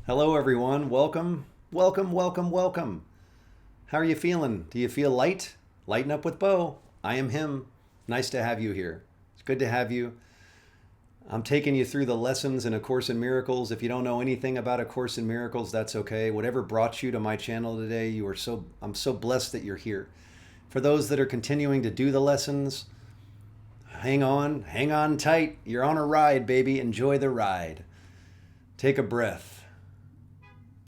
Hello, everyone. Welcome, welcome, welcome, welcome. How are you feeling? Do you feel light? Lighten up with Bo. I am him. Nice to have you here. It's good to have you. I'm taking you through the lessons in A Course in Miracles. If you don't know anything about A Course in Miracles, that's okay. Whatever brought you to my channel today, I'm so blessed that you're here. For those that are continuing to do the lessons, hang on tight. You're on a ride, baby. Enjoy the ride. Take a breath.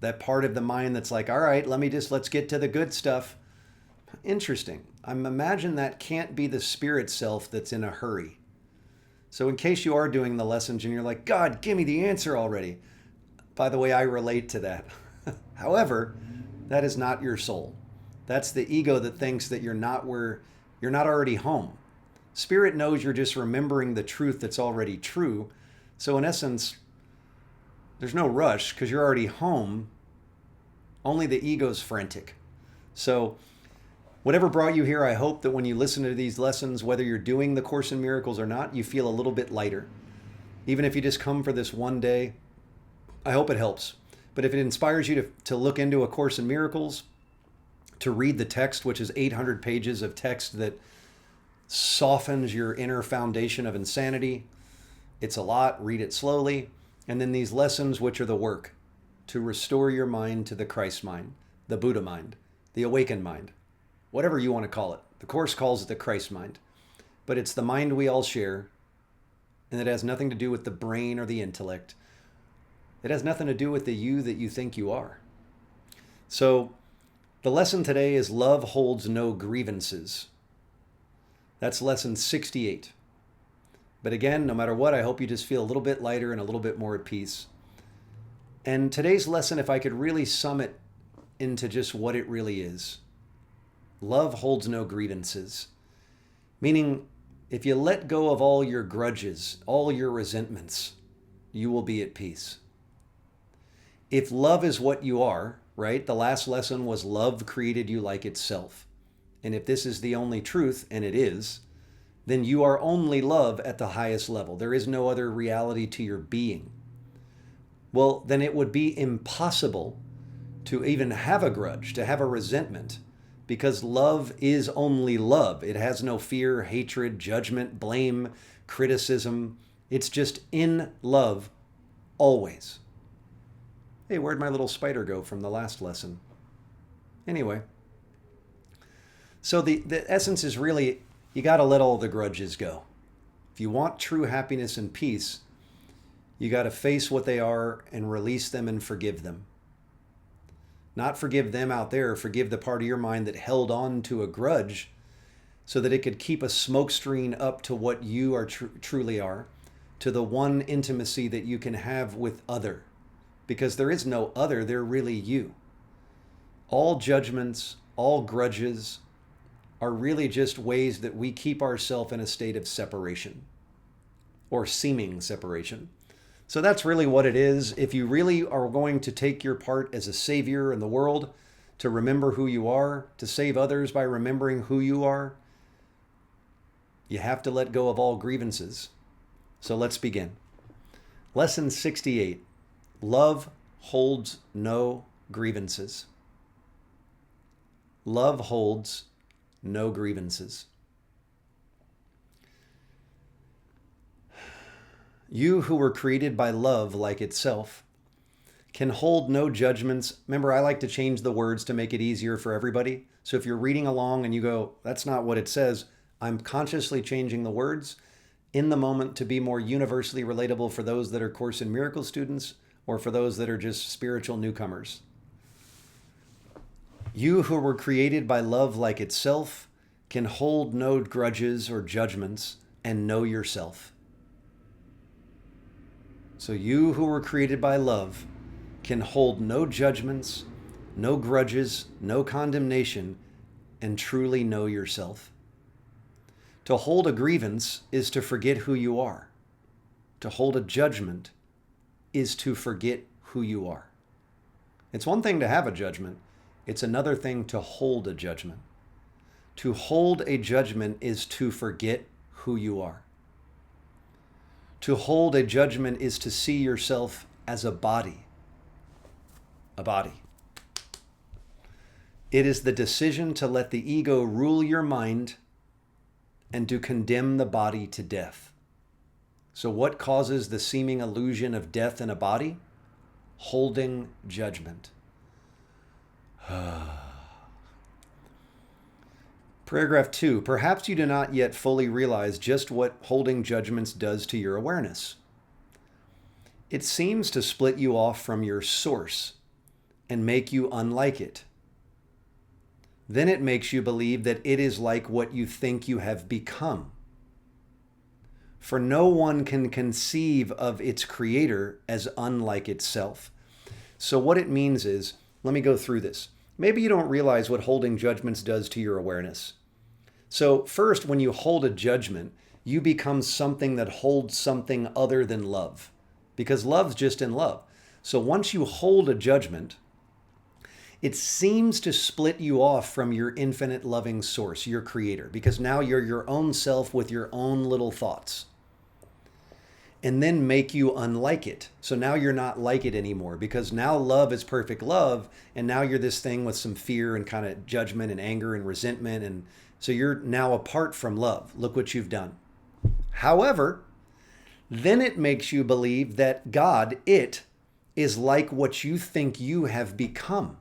That part of the mind that's like, all right, let's get to the good stuff. Interesting. I'm imagine that can't be the spirit self that's in a hurry. So in case you are doing the lessons and you're like, God, give me the answer already. By the way, I relate to that. However, that is not your soul. That's the ego that thinks that you're not already home. Spirit knows you're just remembering the truth that's already true. So in essence, there's no rush because you're already home. Only the ego's frantic. So whatever brought you here, I hope that when you listen to these lessons, whether you're doing the Course in Miracles or not, you feel a little bit lighter. Even if you just come for this one day, I hope it helps. But if it inspires you to look into A Course in Miracles, to read the text, which is 800 pages of text that softens your inner foundation of insanity, it's a lot. Read it slowly. And then these lessons, which are the work to restore your mind to the Christ mind, the Buddha mind, the awakened mind, whatever you want to call it. The Course calls it the Christ mind, but it's the mind we all share, and it has nothing to do with the brain or the intellect. It has nothing to do with the you that you think you are. So the lesson today is Love Holds No Grievances. That's lesson 68. But again, no matter what, I hope you just feel a little bit lighter and a little bit more at peace. And today's lesson, if I could really sum it into just what it really is, love holds no grievances. Meaning, if you let go of all your grudges, all your resentments, you will be at peace. If love is what you are, right? The last lesson was love created you like itself. And if this is the only truth, and it is, then you are only love at the highest level. There is no other reality to your being. Well, then it would be impossible to even have a grudge, to have a resentment, because love is only love. It has no fear, hatred, judgment, blame, criticism. It's just in love always. Hey, where'd my little spider go from the last lesson? Anyway, so the essence is really, you got to let all the grudges go. If you want true happiness and peace, you got to face what they are and release them and forgive them. Not forgive them out there, forgive the part of your mind that held on to a grudge so that it could keep a smoke screen up to what you are truly are, to the one intimacy that you can have with other. Because there is no other, they're really you. All judgments, all grudges are really just ways that we keep ourselves in a state of separation or seeming separation. So that's really what it is. If you really are going to take your part as a savior in the world, to remember who you are, to save others by remembering who you are, you have to let go of all grievances. So let's begin. Lesson 68, Love Holds No Grievances. Love holds no grievances. You who were created by love like itself can hold no judgments. Remember, I like to change the words to make it easier for everybody. So if you're reading along and you go, that's not what it says, I'm consciously changing the words in the moment to be more universally relatable for those that are Course in Miracles students or for those that are just spiritual newcomers. You who were created by love like itself can hold no grudges or judgments and know yourself. So you who were created by love can hold no judgments, no grudges, no condemnation, and truly know yourself. To hold a grievance is to forget who you are. To hold a judgment is to forget who you are. It's one thing to have a judgment. It's another thing to hold a judgment. To hold a judgment is to forget who you are. To hold a judgment is to see yourself as a body. a body. It is the decision to let the ego rule your mind and to condemn the body to death. So what causes the seeming illusion of death in a body? Holding judgment. Paragraph 2. Perhaps you do not yet fully realize just what holding judgments does to your awareness. It seems to split you off from your source and make you unlike it. Then it makes you believe that it is like what you think you have become. For no one can conceive of its creator as unlike itself. So what it means is, let me go through this. Maybe you don't realize what holding judgments does to your awareness. So first, when you hold a judgment, you become something that holds something other than love, because love's just in love. So once you hold a judgment, it seems to split you off from your infinite loving source, your creator, because now you're your own self with your own little thoughts, and then make you unlike it. So now you're not like it anymore, because now love is perfect love, and now you're this thing with some fear and kind of judgment and anger and resentment, and so you're now apart from love. Look what you've done. However, then it makes you believe that God, it, is like what you think you have become.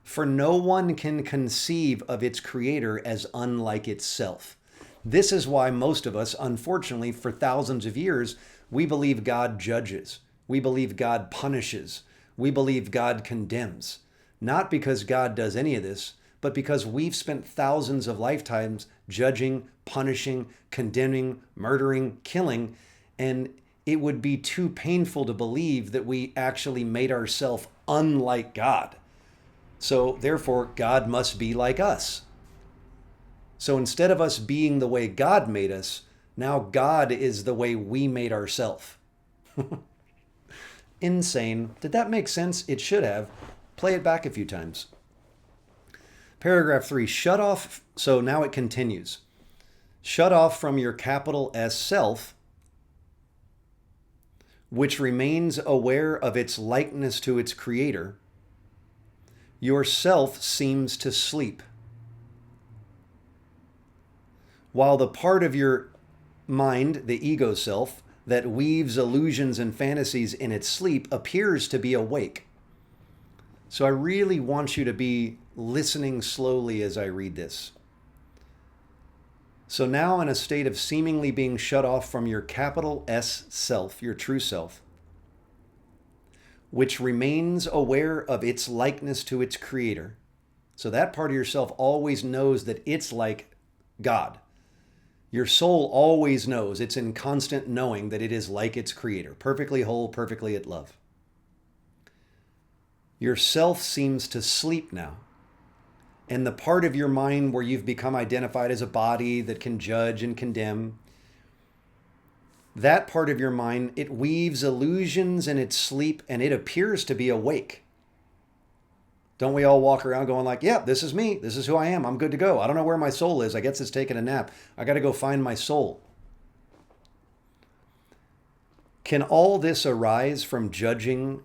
For no one can conceive of its creator as unlike itself. This is why most of us, unfortunately, for thousands of years, we believe God judges. We believe God punishes. We believe God condemns. Not because God does any of this, but because we've spent thousands of lifetimes judging, punishing, condemning, murdering, killing, and it would be too painful to believe that we actually made ourselves unlike God. So therefore, God must be like us. So instead of us being the way God made us, now God is the way we made ourselves. Insane. Did that make sense? It should have. Play it back a few times. Paragraph 3, shut off. So now it continues. Shut off from your capital S self, which remains aware of its likeness to its creator. Your self seems to sleep, while the part of your mind, the ego self, that weaves illusions and fantasies in its sleep appears to be awake. So I really want you to be listening slowly as I read this. So now, in a state of seemingly being shut off from your capital S self, your true self, which remains aware of its likeness to its creator. So that part of yourself always knows that it's like God. Your soul always knows, it's in constant knowing that it is like its creator, perfectly whole, perfectly at love. Your self seems to sleep now. And the part of your mind where you've become identified as a body that can judge and condemn, that part of your mind, it weaves illusions in its sleep and it appears to be awake. Don't we all walk around going like, yeah, this is me. This is who I am. I'm good to go. I don't know where my soul is. I guess it's taking a nap. I got to go find my soul. Can all this arise from judging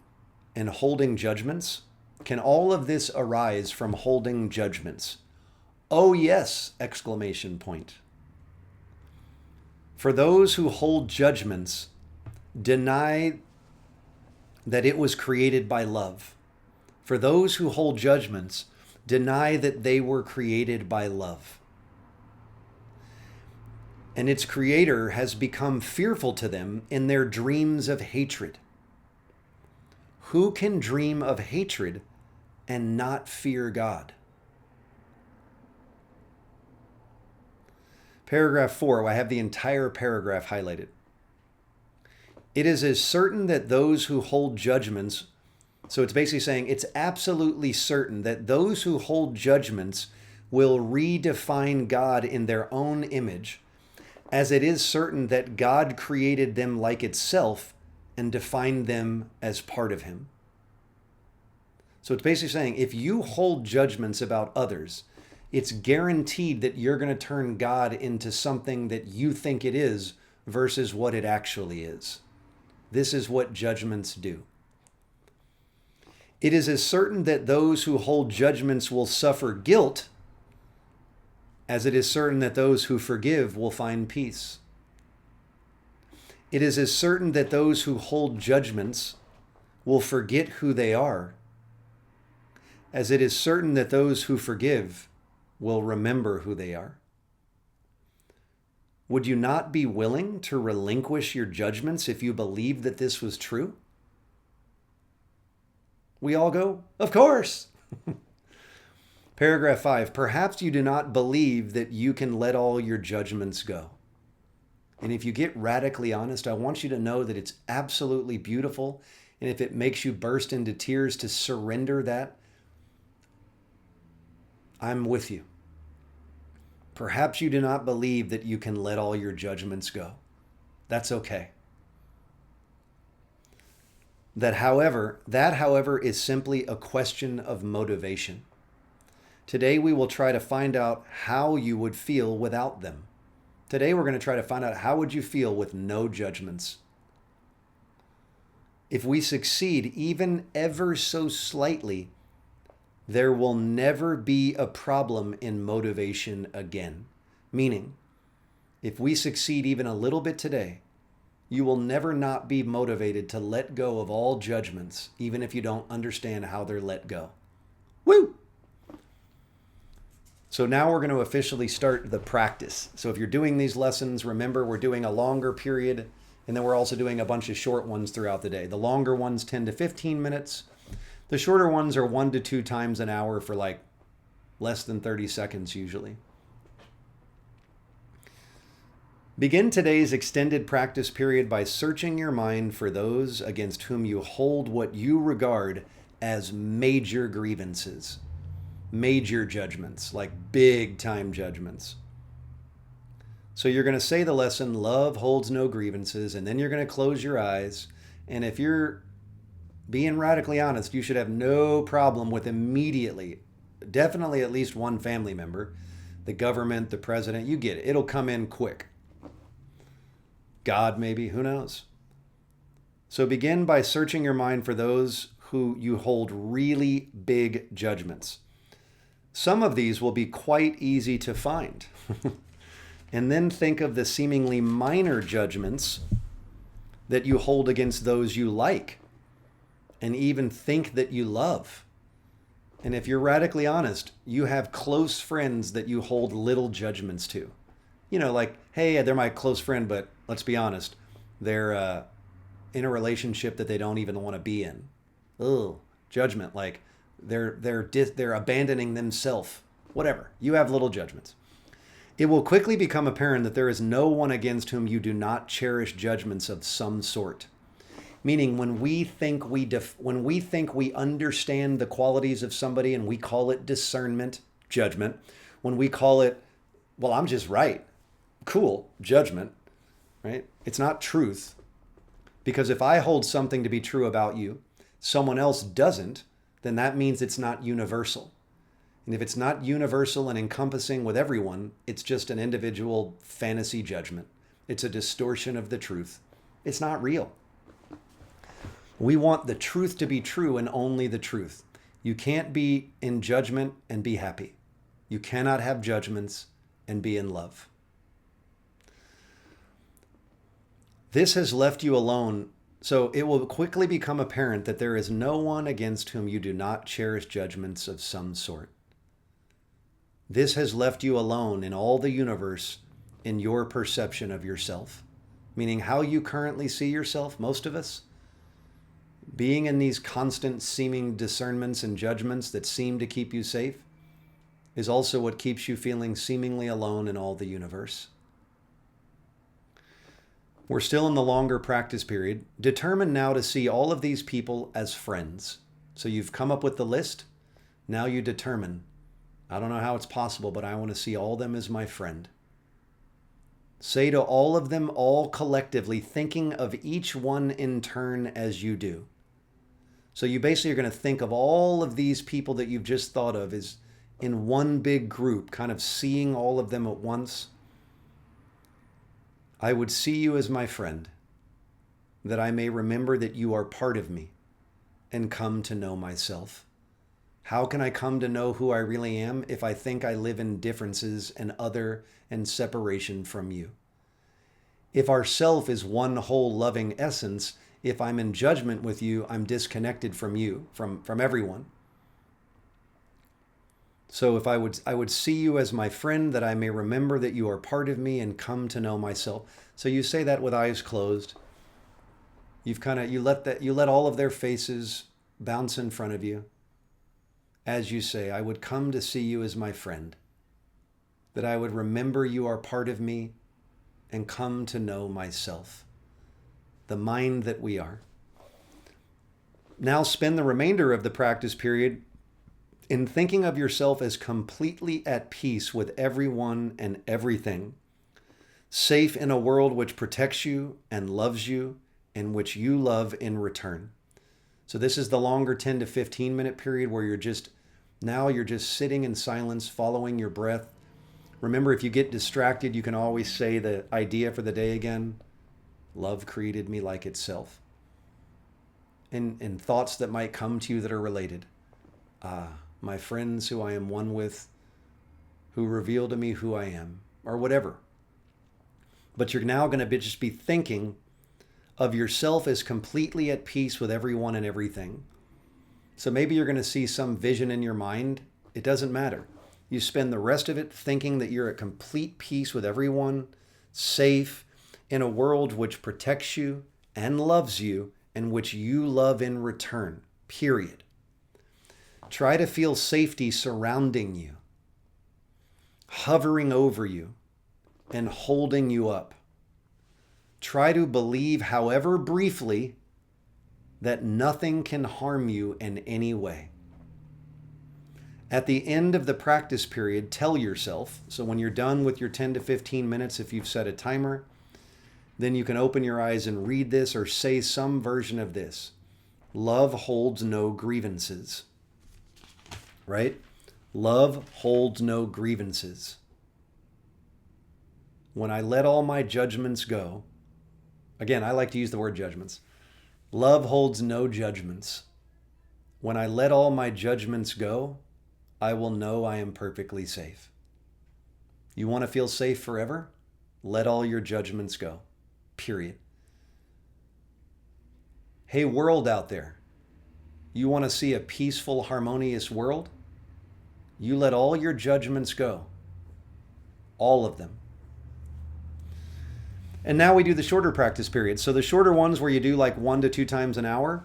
and holding judgments? Can all of this arise from holding judgments? Oh, yes! Exclamation point. For those who hold judgments, deny that it was created by love. For those who hold judgments, deny that they were created by love. And its creator has become fearful to them in their dreams of hatred. Who can dream of hatred and not fear God? Paragraph 4, I have the entire paragraph highlighted. It is as certain that those who hold judgments, so it's basically saying it's absolutely certain that those who hold judgments will redefine God in their own image, as it is certain that God created them like itself and defined them as part of him. So it's basically saying if you hold judgments about others, it's guaranteed that you're going to turn God into something that you think it is versus what it actually is. This is what judgments do. It is as certain that those who hold judgments will suffer guilt as it is certain that those who forgive will find peace. It is as certain that those who hold judgments will forget who they are as it is certain that those who forgive will remember who they are. Would you not be willing to relinquish your judgments if you believed that this was true? We all go, of course. Paragraph 5, perhaps you do not believe that you can let all your judgments go. And if you get radically honest, I want you to know that it's absolutely beautiful. And if it makes you burst into tears to surrender that, I'm with you. Perhaps you do not believe that you can let all your judgments go. That's okay. That, however, is simply a question of motivation. Today, we will try to find out how you would feel without them. Today, we're going to try to find out how would you feel with no judgments. If we succeed even ever so slightly, there will never be a problem in motivation again. Meaning, if we succeed even a little bit today, you will never not be motivated to let go of all judgments, even if you don't understand how they're let go. Woo! So now we're going to officially start the practice. So if you're doing these lessons, remember we're doing a longer period, and then we're also doing a bunch of short ones throughout the day. The longer ones 10 to 15 minutes. The shorter ones are 1 to 2 times an hour for like less than 30 seconds usually. Begin today's extended practice period by searching your mind for those against whom you hold what you regard as major grievances, major judgments, like big time judgments. So you're going to say the lesson, love holds no grievances, and then you're going to close your eyes. And if you're being radically honest, you should have no problem with immediately, definitely at least one family member, the government, the president, you get it. It'll come in quick. God, maybe, who knows? So begin by searching your mind for those who you hold really big judgments. Some of these will be quite easy to find. And then think of the seemingly minor judgments that you hold against those you like and even think that you love. And if you're radically honest, you have close friends that you hold little judgments to. You know, like, hey, they're my close friend, but let's be honest, they're in a relationship that they don't even want to be in. Oh, judgment, like they're abandoning themselves. Whatever. You have little judgments. It will quickly become apparent that there is no one against whom you do not cherish judgments of some sort. Meaning, when we think we understand the qualities of somebody and we call it discernment, judgment. When we call it, well, I'm just right. Cool, judgment, right? It's not truth. Because if I hold something to be true about you, someone else doesn't, then that means it's not universal. And if it's not universal and encompassing with everyone, it's just an individual fantasy judgment. It's a distortion of the truth. It's not real. We want the truth to be true and only the truth. You can't be in judgment and be happy. You cannot have judgments and be in love. This has left you alone, so it will quickly become apparent that there is no one against whom you do not cherish judgments of some sort. This has left you alone in all the universe in your perception of yourself, meaning how you currently see yourself, most of us. Being in these constant seeming discernments and judgments that seem to keep you safe is also what keeps you feeling seemingly alone in all the universe. We're still in the longer practice period. Determine now to see all of these people as friends. So you've come up with the list. Now you determine, I don't know how it's possible, but I want to see all of them as my friend. Say to all of them, all collectively, thinking of each one in turn as you do. So you basically are going to think of all of these people that you've just thought of as in one big group, kind of seeing all of them at once. I would see you as my friend, that I may remember that you are part of me, and come to know myself? How can I come to know who I really am if I think I live in differences and other and separation from you? If our self is one whole loving essence, if I'm in judgment with you, I'm disconnected from you, from everyone. So if I would see you as my friend, that I may remember that you are part of me and come to know myself. So you say that with eyes closed. You let all of their faces bounce in front of you as you say, I would come to see you as my friend, that I would remember you are part of me and come to know myself, the mind that we are. Now spend the remainder of the practice period in thinking of yourself as completely at peace with everyone and everything, safe in a world which protects you and loves you and which you love in return. So this is the longer 10 to 15 minute period where you're just sitting in silence, following your breath. Remember, if you get distracted, you can always say the idea for the day again. Love created me like itself. And thoughts that might come to you that are related. My friends who I am one with, who reveal to me who I am, or whatever. But you're now going to just be thinking of yourself as completely at peace with everyone and everything. So maybe you're going to see some vision in your mind. It doesn't matter. You spend the rest of it thinking that you're at complete peace with everyone, safe, in a world which protects you and loves you and which you love in return, period. Try to feel safety surrounding you, hovering over you, and holding you up. Try to believe, however briefly, that nothing can harm you in any way. At the end of the practice period, tell yourself, so when you're done with your 10 to 15 minutes, if you've set a timer, then you can open your eyes and read this or say some version of this. Love holds no grievances. Right? Love holds no grievances. When I let all my judgments go, again, I like to use the word judgments. Love holds no judgments. When I let all my judgments go, I will know I am perfectly safe. You want to feel safe forever? Let all your judgments go. Period. Hey, world out there. You want to see a peaceful, harmonious world? You let all your judgments go. All of them. And now we do the shorter practice period. So the shorter ones where you do like 1 to 2 times an hour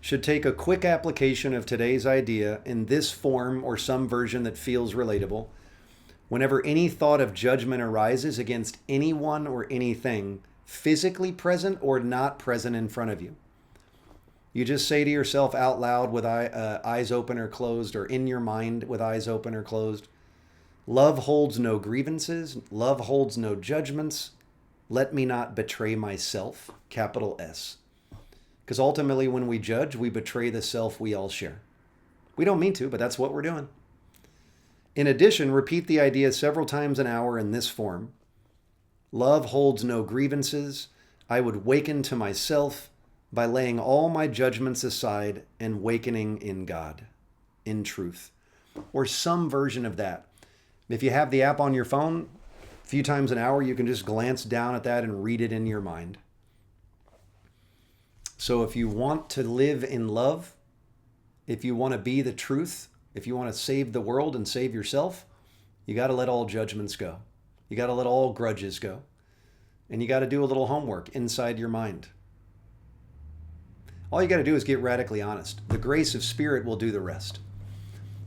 should take a quick application of today's idea in this form or some version that feels relatable. Whenever any thought of judgment arises against anyone or anything, physically present or not present in front of you, you just say to yourself out loud with eyes open or closed, or in your mind with eyes open or closed, love holds no grievances, love holds no judgments, let me not betray myself, capital S. Because ultimately when we judge, we betray the self we all share. We don't mean to, but that's what we're doing. In addition, repeat the idea several times an hour in this form. Love holds no grievances. I would waken to myself by laying all my judgments aside and wakening in God, in truth, or some version of that. If you have the app on your phone, a few times an hour, you can just glance down at that and read it in your mind. So if you want to live in love, if you want to be the truth, if you want to save the world and save yourself, you got to let all judgments go. You got to let all grudges go. And you got to do a little homework inside your mind. All you got to do is get radically honest. The grace of spirit will do the rest.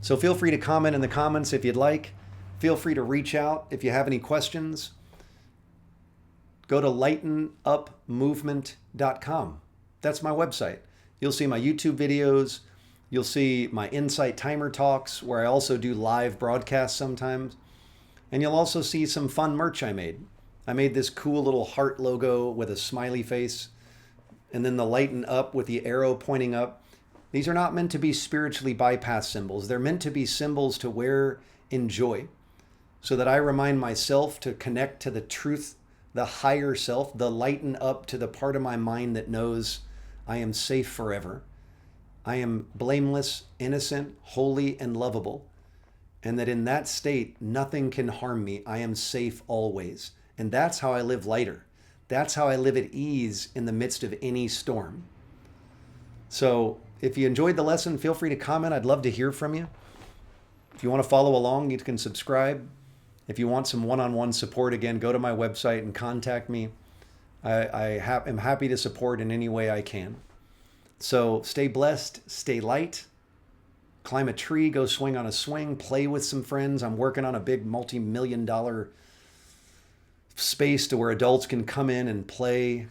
So feel free to comment in the comments if you'd like. Feel free to reach out if you have any questions. Go to lightenupmovement.com. That's my website. You'll see my YouTube videos. You'll see my Insight Timer talks, where I also do live broadcasts sometimes. And you'll also see some fun merch I made. I made this cool little heart logo with a smiley face, and then the lighten up with the arrow pointing up. These are not meant to be spiritually bypass symbols. They're meant to be symbols to wear in joy, so that I remind myself to connect to the truth, the higher self, the lighten up to the part of my mind that knows I am safe forever. I am blameless, innocent, holy, and lovable. And that in that state, nothing can harm me. I am safe always. And that's how I live lighter. That's how I live at ease in the midst of any storm. So if you enjoyed the lesson, feel free to comment. I'd love to hear from you. If you want to follow along, you can subscribe. If you want some one-on-one support, again, go to my website and contact me. I'm happy to support in any way I can. So stay blessed, stay light, climb a tree, go swing on a swing, play with some friends. I'm working on a big multi-million-dollar space to where adults can come in and play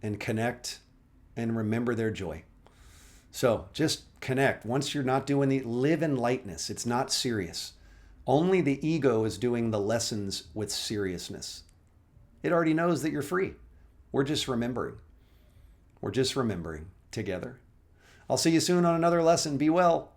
and connect and remember their joy. So just connect. Once you're not doing live in lightness. It's not serious. Only the ego is doing the lessons with seriousness. It already knows that you're free. We're just remembering. We're just remembering together. I'll see you soon on another lesson. Be well.